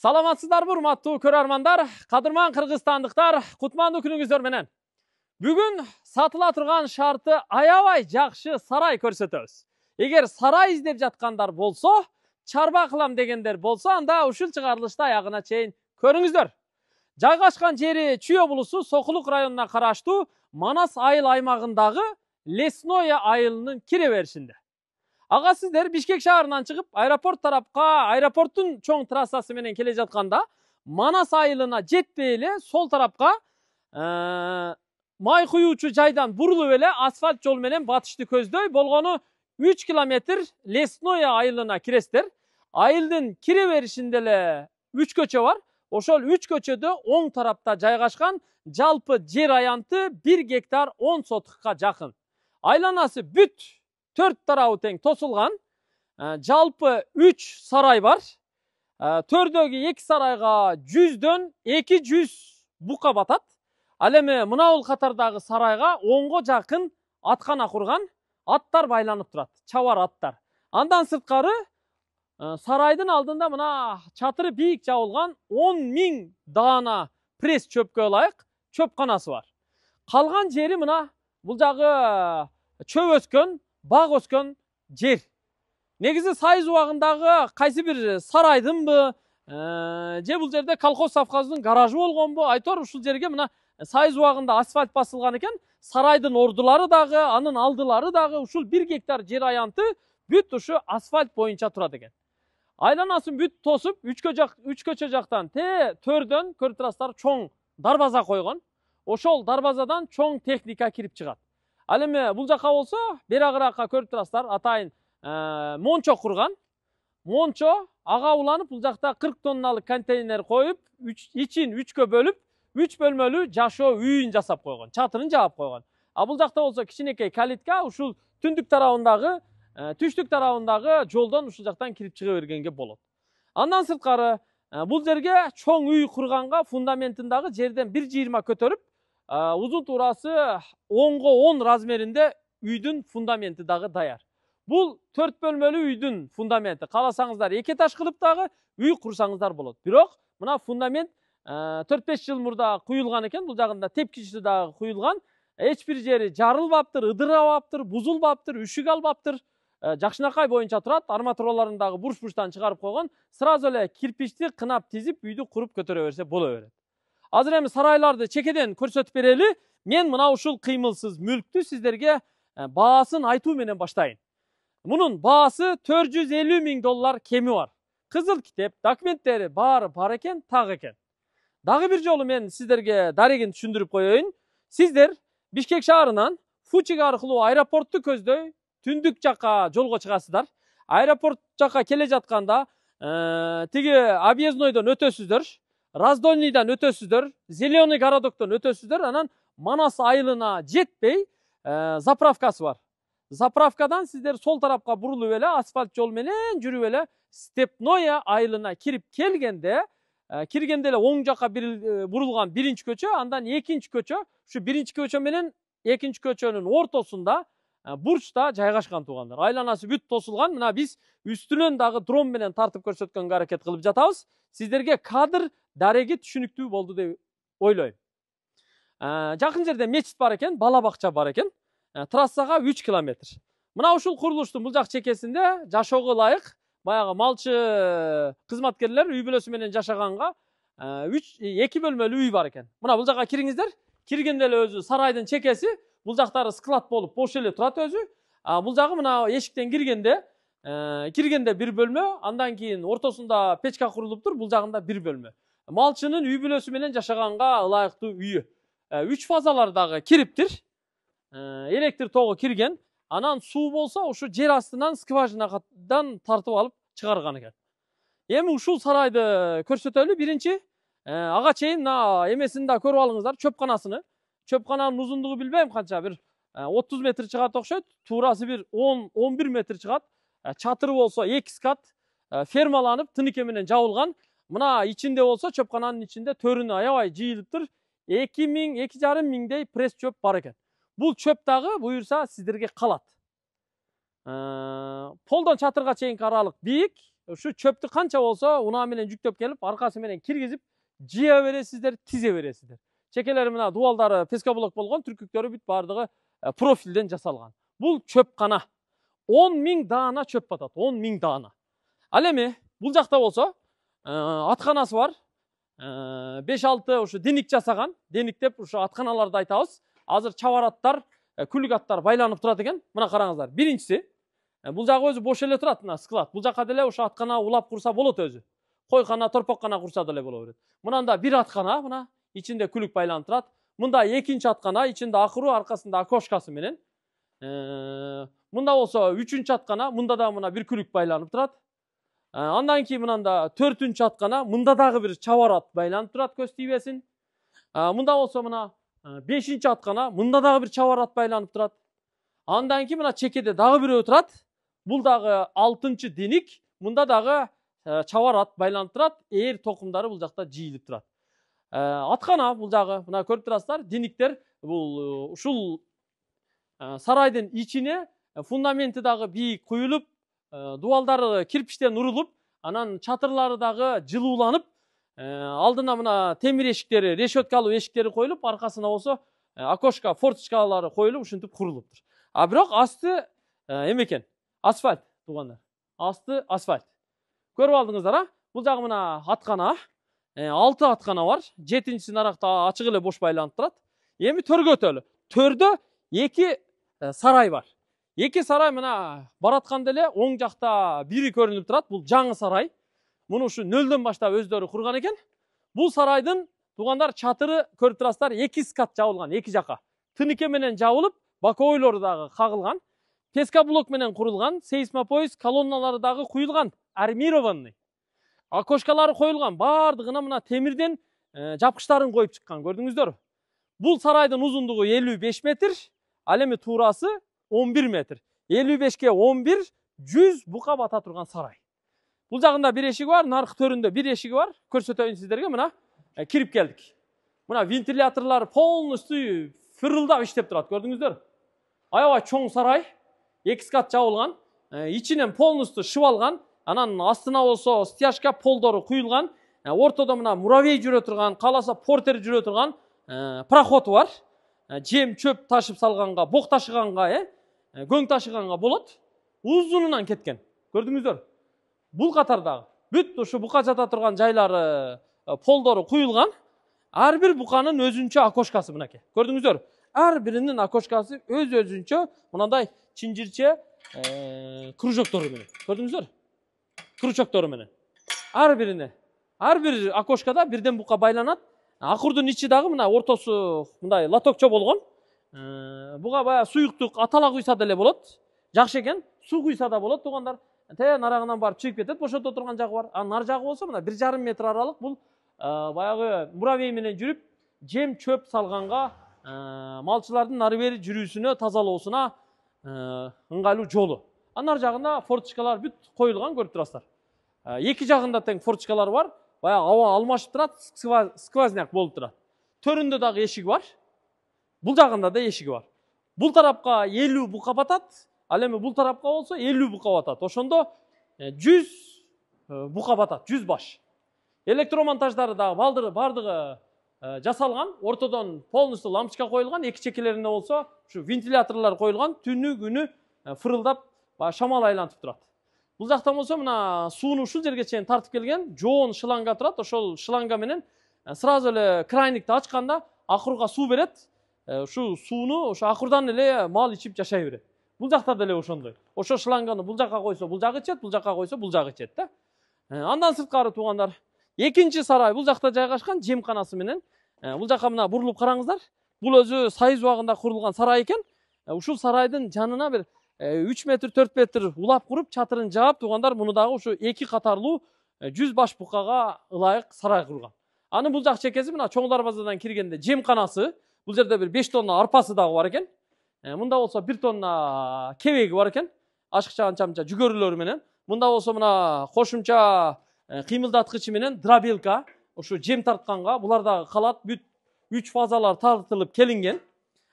Саламатсыздарбы, урматтуу көрөрмандар, кадырман кыргызстандыктар, кутмандуу күнүңүздөр менен. Бүгүн сатыла турган шарты аябай жакшы сарай көрсөтөбүз. Эгер сарай издеп жаткандар болсо, чарба кылам дегендер болсо, анда ушул чыгарылышты аягына чейин көрүңүздөр. Жайгашкан жери Чүй облусу Сокулук районуна караштуу Манас айыл аймагындагы Лесное айылынын кире беришинде. Ага сиздер Бишкек шаарынан чыгып, аэропорт тарапка, аэропорттун чоң трассасы менен келе жатканда, Манас айылына жетпей эле сол тарапка май куюучу жайдан бурулуп эле асфальт жол менен батышты көздөй болгону 3 километр Лесное айылына киресиздер. Айылдын кире беришинде эле 3 көчө бар. Ошол 3 көчөдө оң тарапта жайгашкан жалпы жер аянты 1 гектар 10 сотукка жакын. Айланасы бүт 4 тарабы тең тосулган. Жалпы 3 сарай бар. Төрдөгү 2 сарайга 100дөн 200 бука батат. Ал эми мынабул катардагы сарайга 10го жакын аткана курган, аттар байланып турат, чабар аттар. Андан сырткары сарайдын алдында мына чатыры бийик жабылган 10.000 даана пресс чөпкө ылайык чөпканасы бар. Калган жери мына бул жагы чөп өскөн, баг өскөн жер. Негизи сайыз убагындагы кайсы бир сарайдынбы, же бул жерде колхоз совхоздун гаражы болгонбу, айтор ушул жерге мына сайыз убагында асфальт басылган экен. Сарайдын ордулары дагы, анын алдылары дагы ушул 1 гектар жер аянты бүт ушу асфальт боюнча турат экен. Айланасын бүт тосуп, 3 көчө жактан төрдөн көрүп турасыздар чоң дарбаза койгон. Ошол дарбазадан чоң техника кирип чыгат. Ал эми бул жака болсо, берагыракка көрүп турасыздар, атайын мончо курган. Мончо ага уланып, бул жакта 40 тонналык контейнер коюп, ичин 3кө бөлүп, 3 бөлмөлүү жашоо үйүн жасап койгон, чатырын жаап койгон. А бул жакта болсо кичинекей калитка ушул түндүк тарабындагы, түштүк тарабындагы жолдон ушул жактан кирип чыга бергенге болот. Андан сырткары бул жерге чоң үй курганга фундаментиндагы жерден 1,20 көтөрүп, узун туурасы 10го 10 размеринде үйдүн фундаменти дагы даяр. Бул 4 бөлмөлүү үйдүн фундаменти. Кааласаңыздар 2 этаж кылып дагы үй курсаңыздар болот. Бирок мына фундамент 4-5 жыл мурда куюлган экен, бул жагында тепкичи дагы куюлган. Эч бир жери жарылбаптыр, ыдырабаптыр, бузулбаптыр, үшүк албаптыр. Жакшынакай боюнча турат, арматураларын дагы бурч-бурчтан чыгарып койгон. Сразу эле кирпичти кынап тизип, үйдү куруп көтөрө берсе боло берет. Азыр эми сарайларды чекеден көрсөтүп берели. Мен мына ушул кыймылсыз мүлктү сиздерге баасын айтуу менен баштайын. Мунун баасы $450.000 кеми бар. Кызыл китеп, документтери баары бар экен, так экен. Дагы бир жолу мен сиздерге дарегин түшүндүрүп коеюн. Сиздер Бишкек шаарынан Фучик аркылуу аэропортту көздөй түндүк жакка жолго чыгасыздар. Аэропорт жакка келе жатканда тиги объезднойдон өтөсүздөр, Раздольныйдан өтөсүздөр, Зеленый городоктон өтөсүздөр, анан Манас айылына жетпей заправкасы бар. Заправкадан сиздер сол тарапка бурулуп эле асфальт жол менен жүрүп эле Степное айылына кирип келгенде, киргенде эле оң жакка бурулган биринчи көчө, андан экинчи көчө, ушу биринчи көчө менен экинчи көчөнүн ортосунда бурчта жайгашкан туугандар. Айланасы бүт тосулган. Мына биз үстүнөн дагы дрон менен тартып көрсөткөнгө аракет кылып жатабыз. Сиздерге кадр дареги түшүнүктүү болду деп ойлойм. Жакын жерде мечит бар экен, бала бакча бар экен. Трассага 3 километр. Мына ушул курулуштун бул жак чекесинде жашоого ылайык баягы малчы кызматкерлер үй бүлөсү менен жашаганга 2 бөлмөлүү үй бар экен. Мына бул жакка кириңиздер. Киргенде эле өзү сарайдын чекеси, бул жактары склад болуп бош эле турат өзү. Бул жагы мына эшиктен киргенде 1 бөлмө, андан кийин ортосунда печка курулуп тур, бул жагында 1 бөлмө. Малчынын үй бүлөсү менен жашаганга ылайыктуу үйү. 3 фазалар дагы кириптир. Электр тогу кирген. Анан суу болсо ушу жер астынан скважинадан тартып алып чыгарган экен. Эми ушул сарайды көрсөтөлү. Биринчи ага чейин эмесин да көрүп алыңыздар, чөпканасыны. Чөпкананын узундугу билбейм канча, бир 30 метр чыгат окшойт, туурасы бир 10-11 метр чыгат. Чатыры болсо 2 скат фермаланып, тыныке менен жабылган. Мына ичинде болсо, чөпкананын ичинде төрүнө аябай жыйылыптыр. 2,5 миңдей пресс чөп бар экен. Бул чөп дагы буюрса сиздерге калат. Полдон чатырга чейинки аралык бийик, şu çöptü kança bolsa una menен жүктөп келип, аркасы менен киргизип, жыя бересиздер, тизе бересиздер. Чекелери мына дуалдары пескоблок болгон, түркүктөрү бүт бардыгы профилден жасалган. Бул чөпкана. 10 000 даана чөп батат, 10 000 даана. Ал эми бул жакта болсо атканасы бар. 5-6 ушу деник жасаган. Деник деп ушу атканаларды айтабыз. Азыр чабараттар, күлүк аттар байланып турат экен. Мына караңыздар. Биринчиси, бул жагы өзү бош эле турат, мына склад. Бул жакка деле ушу аткана улап курса болот өзү. Койкана, торпоккана курса деле боло берет. Мынанда бир аткана, мына ичинде күлүк байланып турат. Мында экинчи аткана, ичинде акыруу, аркасында окошкасы менен. Мында болсо үчүнчү аткана, мында да мына бир күлүк байланып турат. Андан кийин мынанда 4-үнчү аткана, мында дагы бир чабарат байланып турат, көз тийбесин. Мында болсо мына 5-инчи аткана, мында дагы бир чабарат байланып турат. Андан кийин мына чекеде дагы бирөө турат. Бул дагы 6-нчы деник, мында дагы чабарат байланып турат. Ээр токумдары бул жакта жийилип турат. Аткана бул жагы, мына көрүп турасыздар, дениктер бул ушул сарайдын ичине фундаменти дагы бийик куюлуп, дуалдары кирпичтен урулуп, анан чатырлары дагы жылууланып, алдына мына темир эшиктери, решеткалуу эшиктери коюлуп, аркасына болсо окошко, форточкалары коюлуп, ушинтип курулуптур. Бирок асты эме экен, асфальт туугандар. Асты асфальт. Көрүп алдыңыздар, бул жагы мына аткана, 6 аткана бар. 7-нчиси наракта ачык эле бош байланып турат. Эми төргө өтөлү. Төрдө 2 сарай бар. 2 сарай мына баратканда эле оң жакта бири көрүнүп турат. Бул жаңы сарай. Муну ушу нөлдөн баштап өздөрү курган экен. Бул сарайдын туугандар чатыры көрүп турасыздар, 2 скат жабылган, 2 жака. Тыныке менен жабылып, боковойлору дагы кагылган. Пескоблок менен курулган, сейсмопояс колонналары дагы куюлган, армированный. Окошкалары коюлган, бардыгына мына темирден жапкычтарын коюп чыккан, көрдүңүздөр. Бул сарайдын узундугу 55 метр, ал эми туурасы 11 метр. 55ке 11, 100 бука бата турган сарай. Бул жагында бир эшиги бар, наркы төрүндө бир эшиги бар. Көрсөтөйүн сиздерге, мына кирип келдик. Мына вентиляторлор полностью фырылдап иштеп турат, көрдүңүздөр. Аябай чоң сарай, 2 скат жабылган, ичинен полностью шыбалган. Анан астына болсо стяжка полдору куюлган. Ортодо мына муравей жүрө турган, каласа портер жүрө турган проходу бар. Жем чөп ташып салганга, бок ташыганга, көң ташыганга болот. Узунунан кеткен. Көрдүңүздөр? Бул катардагы бүт ушу бука жата турган жайлары полдору куюлган. Ар бир буканын өзүнчө окошкасы мынакей. Көрдүңүздөр? Ар биринин окошкасы өз-өзүнчө мындай чинжирче кружоктору менен. Көрдүңүздөр? Крючоктору менен. Ар бирине. Ар бир окошкада бирден бука байланат. Акырдын ичи дагы мына ортосу мындай лотокчо болгон. Буга бая суюктук атала куйса деле болот. Жакшы экен. Суу куйса да болот туугандар. Нарагынан барып чыгып кетет, бошото турган жагы бар. Нар жагы болсо мына 1,5 метр аралык, бул баягы муравей менен жүрүп, жем чөп салганга, малчылардын нары бери жүрүүсүнө, тазалоосуна ыңгайлуу жолу. Нар жагында форточкалар бүт коюлган, көрүп турасыздар. Эки жагында тең форточкалар бар. Баягы аба алмашып турат, сквозняк болуп турат. Төрүндө дагы эшиги бар. Бул жагында да эшиги бар. Бул тарапка 50 бука батат, ал эми бул тарапка болсо 50 бука батат. Ошондо 100 бука батат, 100 баш. Электромонтаждары дагы бардыгы жасалган. Ортодон полностью лампочка коюлган, эки чекелерине болсо ушу вентиляторлор коюлган, түнү күнү фырылдап шамал айлантып турат. Бул жактан болсо мына сууну ушул жерге чейин тартып келген, жоон шланга турат. Ошол шланга менен сразу эле крайникти ачканда акырга суу берет. Ушу сууну ошо акырдан эле мал ичип жашай берет. Бул жакта деле ошондой. Ошо шланганы бул жакка койсо бул жагы ичет, бул жакка койсо бул жагы ичет да. Андан сырткары туугандар, экинчи сарай бул жакта жайгашкан, жемканасы менен. Бул жакка мына бурулуп караңыздар. Бул өзү союз убагында курулган сарай экен. Ушул сарайдын жанына бир 3 метр 4 метр улап куруп, чатырын жаап туугандар, муну дагы ушу 2 катарлуу 100 баш букага ылайык сарай курган. Анын бул жак чекеси мына чоң дарбазадан киргенде жемканасы. Бул жерде бир 5 тонна арпасы дагы бар экен. Мында болсо 1 тонна кебеги бар экен. Ашыкча анча-мынча жүгөрүлөрү менен. Мында болсо мына кошумча кыймылдаткычы менен дробилка, ушу жем тартканга булар дагы калат, бүт 3 фазалар тартылып келинген.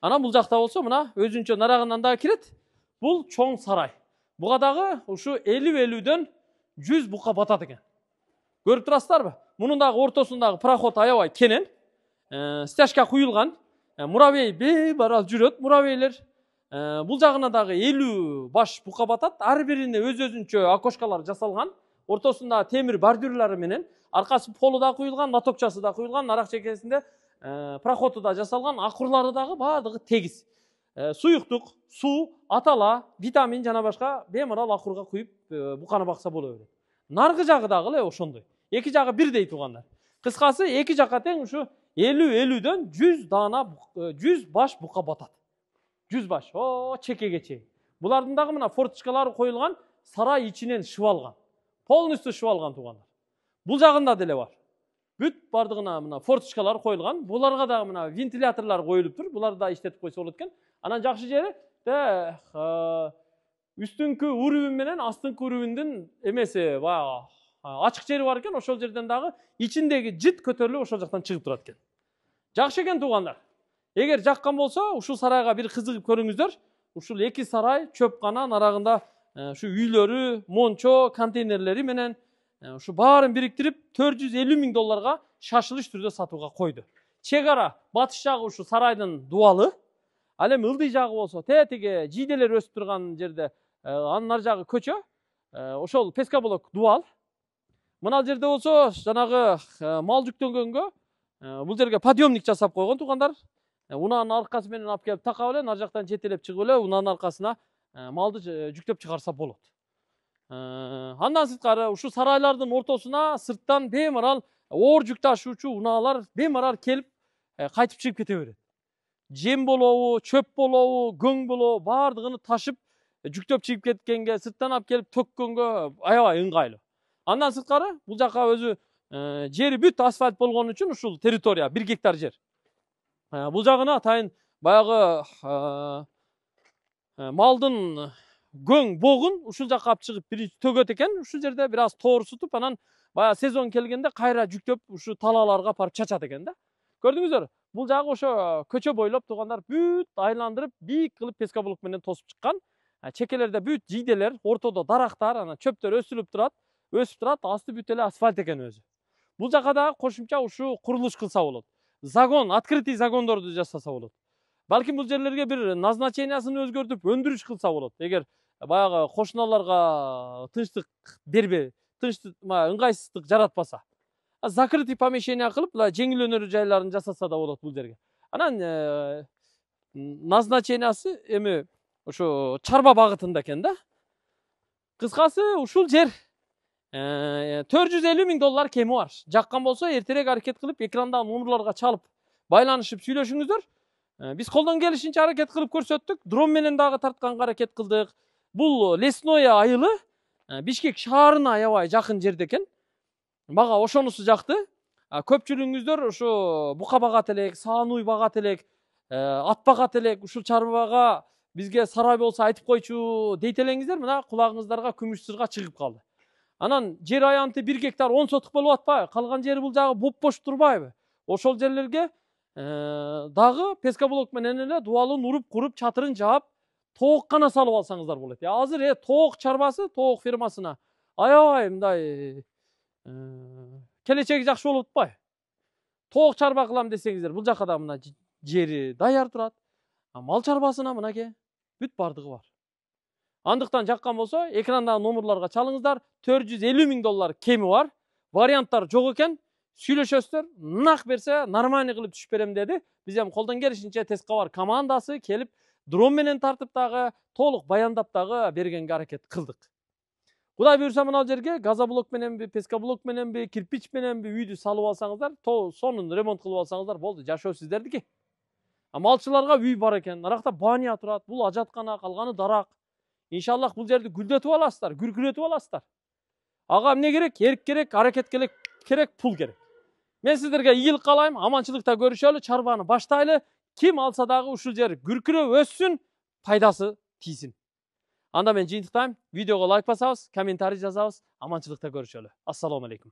Анан бул жакта болсо мына өзүнчө нарагынан дагы кирет. Бул чоң сарай. Буга дагы ушу 50-50дөн 100 бука батат экен. Көрүп турасыздарбы? Мунун дагы ортосундагы проход аябай кенен. Стяжка куюлган. Муравей бейбарал жүрөт. Муравейлер бул жагына дагы 50 баш бука батат. Ар бирине өз-өзүнчө окошкалар жасалган. Ортосунда темир бордюрлары менен, аркасы полу да куюлган, натокчасы да куюлган, арак чекесинде проходу да жасалган, акурлары дагы баардыгы тегиз. Суюктук, суу, атала, витамин жана башка бемарал акурга куюп буканы бакса боло берет. Наркы жагы дагы эле ошондой. Эки жагы бирдей туугандар. Кыскасы эки жакка тең ушу 50-50дөн 100 баш бука батат. 100 баш. Чекеге чейин. Булардын дагы мына форточкалары коюлган, сарай ичинен шыбалган. Полностью шыбалган туугандар. Бул жагында деле бар. Бүт бардыгына мына форточкалар коюлган. Буларга дагы мына вентиляторлар коюлуп тур. Буларды да иштетип койсо болот экен. Анан жакшы жери үстүңкү урубу менен астыңкы урубундун эмеси баягы ачык жери бар экен. Ошол жерден дагы ичиндеги жыт көтөрүлүп ошол жактан чыгып турат экен. Жакшы экен туугандар. Эгер жаккан болсо, ушул сарайга бир кызыгып көрүңүздөр. Ушул эки сарай чөпкана нарагында ушу үйлөрү, мончо, контейнерлери менен ушу баарын бириктирип $450,000 шашылыш түрдө сатууга койду. Чек ара батыш жагы ушу сарайдын дуалы. Ал эми ылдый жагы болсо, тетиге жийделер өсүп турган жерде анын нар жагы көчө. Ошол пескоблок дуал. Мына жерде болсо, жанагы мал жүктөнгөнгө бул жерге подъемник жасап койгон туугандар. Унаанын аркасы менен алып келип такап эле, нар жактан жетелеп чыгып эле, унаанын аркасына малды жүктөп чыгарса болот. Андан сырткары ушу сарайлардын ортосуна сырттан бемарал оор жүк ташуучу унаалар бемарал келип кайтып чыгып кете берет. Жем болобу, чөп болобу, көң болобу баардыгын ташып жүктөп чыгып кеткенге, сырттан алып келип төккөнгө аябай ыңгайлуу. Андан сырткары бул жакка өзү жери бүт асфальт болгон үчүн ушул территория 1 гектар жер. Бул жагына атайын баягы малдын көң богун ушул жакка алып чыгып биринчи төгөт экен. Ушул жерде бир аз тоорсутуп, анан баягы сезон келгенде кайра жүктөп ушу талааларга барып чачат экен да. Көрдүңүздөр? Бул жагы ошо көчө бойлоп туугандар бүт айландырып, бийик кылып пескоблок менен тосуп чыккан. Чекелерде бүт жийделер, ортодо дарактар, анан чөптөр өсүп турат, асты бүт эле асфальт экен өзү. Бул жакка да кошумча ушу курулуш кылса болот. Загон, открытый загондорду жасаса болот. Балким бул жерлерге бир назначениясын өзгөртүп, өндүрүш кылса болот. Эгер баягы кошуналарга тынчтык бербей, ыңгайсыздык жаратпаса. Закрытый помещение кылып, жеңил өнөр жайларын жасаса да болот бул жерге. Анан назначениясы эми ошо чарба багытында экен да. Кыскасы ушул жер $450,000 кеми бар. Жаккан болсо эртерээк аракет кылып, экрандагы номерлорго чалып, байланышып сүйлөшүңүздөр. Биз колдон келишинче аракет кылып көрсөттүк. Дрон менен дагы тартканга аракет кылдык. Бул Лесное айылы Бишкек шаарына аябай жакын жерде экен. Мага ошонусу жакты. Көпчүлүгүңүздөр ушу бука багат элек, саануй багат элек, ат багат элек, ушул чарбага бизге сарай болсо айтып койчу дейт элеңиздер. Мына кулагыңыздарга күмүш сырга чыгып калды. Анан жер аянты 1 гектар 10 сотук болуп атпайбы? Калган жери бул жагы боп-бош турбайбы? Ошол жерлерге дагы пескоблок менен эле дуалын уруп, куруп, чатырын жаап, тоок гана салып алсаңыздар болот. Азыр тоок чарбасы, тоок фермасына аябай мындай келечеги жакшы болуп атпайбы? Тоок чарба кылам десеңиздер, бул жакка да мына жери даяр турат. Мал чарбасына мынакей бүт бардыгы бар. Андыктан жаккан болсо, экрандагы номерлорго чалыңыздар. $450,000 кеми бар. Варианттар жок экен. Сүйлөшөсүздөр. Нак берсе, нормальный кылып түшүп берем деди. Биз эми колдон келишинче Тескабар командасы келип, дрон менен тартып дагы, толук баяндап дагы бергенге аракет кылдык. Кудай буйрса мына жерге газоблок мененби, пескоблок мененби, кирпич мененби үйдү салып алсаңыздар, сонун ремонт кылып алсаңыздар болду. Жашоо сиздердики. Малчыларга үй бар экен. Наракта баня турат. Бул ажаткана, калганы дарак. Иншаллах бул жерди гүлдөтүп аласыздар, күркүрөтүп аласыздар. Ага эмне керек? Эрк керек, аракет керек, пул керек. Мен сиздерге ийгилик каалайм, аманчылыкта көрүшөлү, чарбаны баштайлы. Ким алса дагы ушул жер күркүрөп өссүн, пайдасы тийсин. Анда мен жыйынтыктайм. Видеого лайк басабыз, комментарий жазабыз. Аманчылыкта көрүшөлү. Ассаламу алейкум.